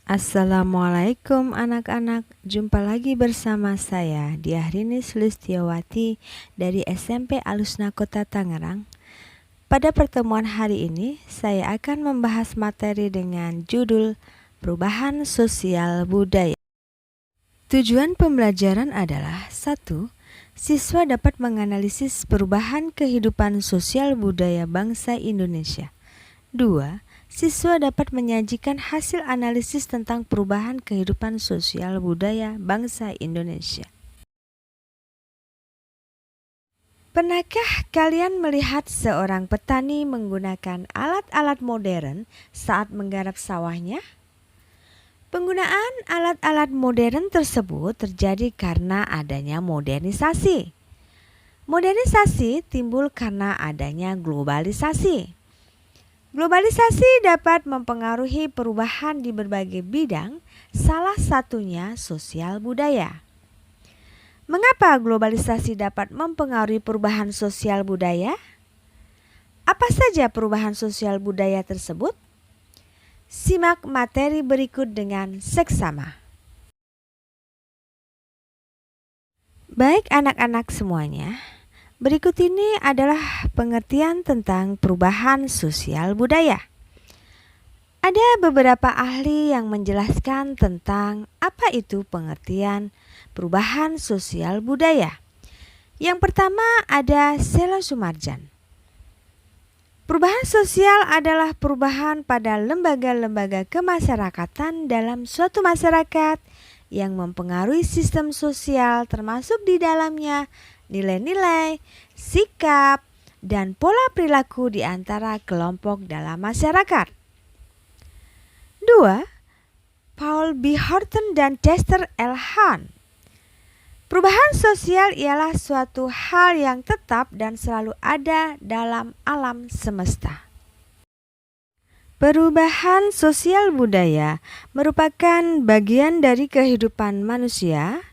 Assalamualaikum anak-anak, jumpa lagi bersama saya Diahrini Sulistiawati dari SMP Alusna Kota Tangerang. Pada pertemuan hari ini, saya akan membahas materi dengan judul Perubahan Sosial Budaya. Tujuan pembelajaran adalah 1. Siswa dapat menganalisis perubahan kehidupan sosial budaya bangsa Indonesia. 2. Siswa dapat menyajikan hasil analisis tentang perubahan kehidupan sosial budaya bangsa Indonesia. Pernahkah kalian melihat seorang petani menggunakan alat-alat modern saat menggarap sawahnya? Penggunaan alat-alat modern tersebut terjadi karena adanya modernisasi. Modernisasi timbul karena adanya globalisasi. Globalisasi dapat mempengaruhi perubahan di berbagai bidang, salah satunya sosial budaya. Mengapa globalisasi dapat mempengaruhi perubahan sosial budaya? Apa saja perubahan sosial budaya tersebut? Simak materi berikut dengan seksama. Baik anak-anak semuanya, berikut ini adalah pengertian tentang perubahan sosial budaya. Ada beberapa ahli yang menjelaskan tentang apa itu pengertian perubahan sosial budaya. Yang pertama ada Sela Sumarjan. Perubahan sosial adalah perubahan pada lembaga-lembaga kemasyarakatan dalam suatu masyarakat yang mempengaruhi sistem sosial termasuk di dalamnya nilai-nilai, sikap, dan pola perilaku di antara kelompok dalam masyarakat. 2. Paul B. Horton dan Chester L. Hunt. Perubahan sosial ialah suatu hal yang tetap dan selalu ada dalam alam semesta. Perubahan sosial budaya merupakan bagian dari kehidupan manusia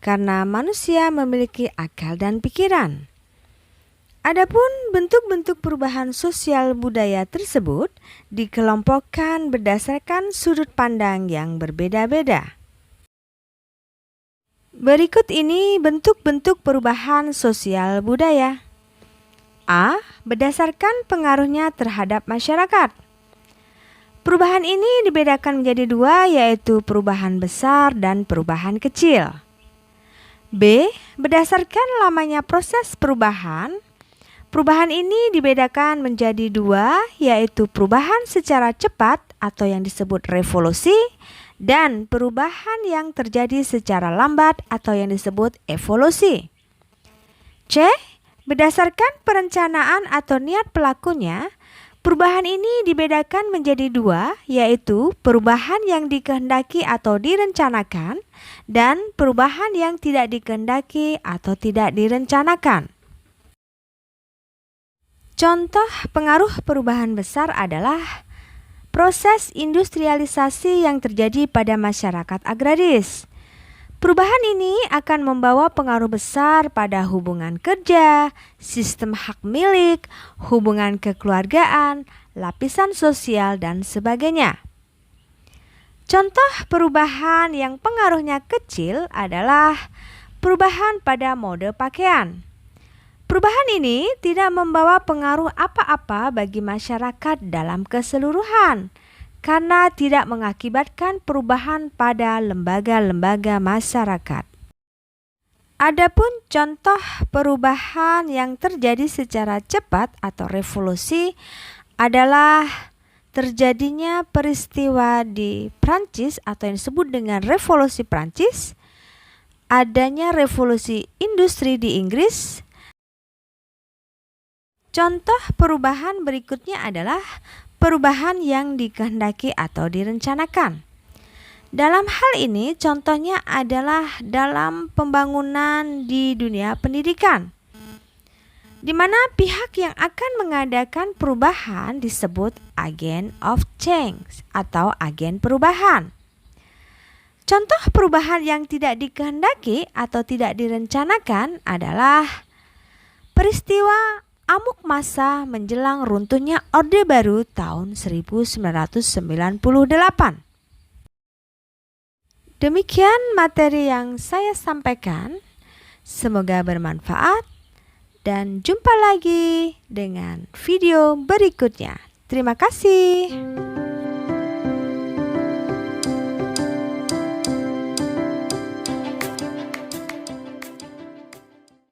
karena manusia memiliki akal dan pikiran. Adapun bentuk-bentuk perubahan sosial budaya tersebut dikelompokkan berdasarkan sudut pandang yang berbeda-beda. Berikut ini bentuk-bentuk perubahan sosial budaya. A. Berdasarkan pengaruhnya terhadap masyarakat. Perubahan ini dibedakan menjadi dua, yaitu perubahan besar dan perubahan kecil. B. Berdasarkan lamanya proses perubahan. Perubahan ini dibedakan menjadi dua, yaitu perubahan secara cepat atau yang disebut revolusi, dan perubahan yang terjadi secara lambat atau yang disebut evolusi. C. Berdasarkan perencanaan atau niat pelakunya, perubahan ini dibedakan menjadi dua, yaitu perubahan yang dikehendaki atau direncanakan dan perubahan yang tidak dikehendaki atau tidak direncanakan. Contoh pengaruh perubahan besar adalah proses industrialisasi yang terjadi pada masyarakat agraris. Perubahan ini akan membawa pengaruh besar pada hubungan kerja, sistem hak milik, hubungan kekeluargaan, lapisan sosial, dan sebagainya. Contoh perubahan yang pengaruhnya kecil adalah perubahan pada mode pakaian. Perubahan ini tidak membawa pengaruh apa-apa bagi masyarakat dalam keseluruhan karena tidak mengakibatkan perubahan pada lembaga-lembaga masyarakat. Adapun contoh perubahan yang terjadi secara cepat atau revolusi adalah terjadinya peristiwa di Prancis atau yang disebut dengan revolusi Prancis, adanya revolusi industri di Inggris. Contoh perubahan berikutnya adalah perubahan yang dikehendaki atau direncanakan. Dalam hal ini contohnya adalah dalam pembangunan di dunia pendidikan, di mana pihak yang akan mengadakan perubahan disebut agent of change atau agen perubahan. Contoh perubahan yang tidak dikehendaki atau tidak direncanakan adalah peristiwa amuk massa menjelang runtuhnya Orde Baru tahun 1998. Demikian materi yang saya sampaikan. Semoga bermanfaat dan jumpa lagi dengan video berikutnya. Terima kasih.